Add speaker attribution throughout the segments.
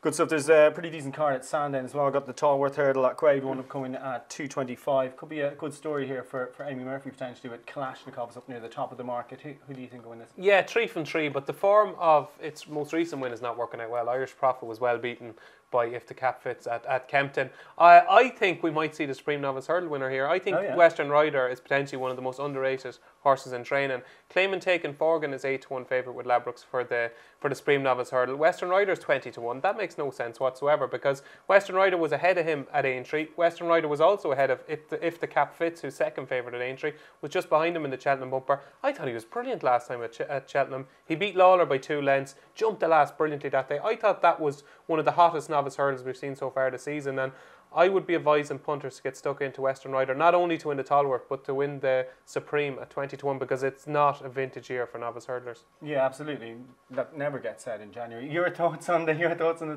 Speaker 1: Good stuff. There's a pretty decent card at Sandown as well. Got the Tolworth hurdle at grade 1 coming at 225. Could be a good story here for Amy Murphy potentially with Kalashnikov's up near the top of the market. Who do you think will win this?
Speaker 2: Yeah, 3 from 3, but the form of its most recent win is not working out well. Irish Prophet was well beaten by If the Cap Fits at Kempton. I think we might see the Supreme Novice Hurdle winner here. I think Western Rider is potentially one of the most underrated horses in training. Claiming Taken Forgan is 8-1 favourite with Labrooks for the Supreme Novice Hurdle. Western Rider is 20-1. That makes no sense whatsoever because Western Rider was ahead of him at Aintree. Western Rider was also ahead of If the Cap Fits, who's second favourite at Aintree, was just behind him in the Cheltenham bumper. I thought he was brilliant last time at Cheltenham. He beat Lawler by 2 lengths, jumped the last brilliantly that day. I thought that was one of the hottest novice hurdles we've seen so far this season, and I would be advising punters to get stuck into Western Rider, not only to win the Tolworth, but to win the Supreme at 20-1 because it's not a vintage year for novice hurdlers. Yeah,
Speaker 1: absolutely. That never gets said in January. Your thoughts on the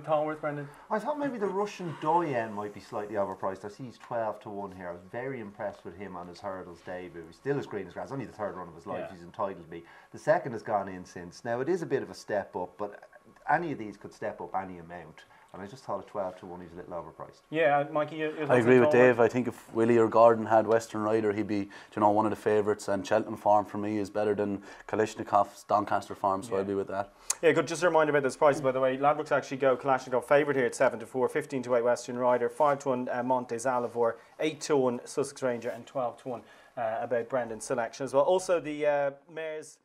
Speaker 1: Tolworth, Brendan?
Speaker 3: I thought maybe the Russian Doyen might be slightly overpriced. I see he's 12-1 here. I was very impressed with him on his hurdles debut. He's still as green as grass. Only the third run of his life. He's entitled to be. The second has gone in since. Now it is a bit of a step up, but any of these could step up any amount. And I just thought at 12-1 he's a little overpriced.
Speaker 1: Yeah, Mikey,
Speaker 4: I agree with Dave. I think if Willie or Gordon had Western Rider, he'd be, one of the favourites. And Cheltenham form for me is better than Kalashnikov's Doncaster form, so I'd be with that.
Speaker 1: Yeah, good. Just a reminder about those prices, by the way. Ladbrokes actually go Kalashnikov favourite here at 7-4, 15-8 Western Rider, 5-1 Monte Zalavor, 8-1 Sussex Ranger, and 12-1 about Brendan's selection as well. Also the mares.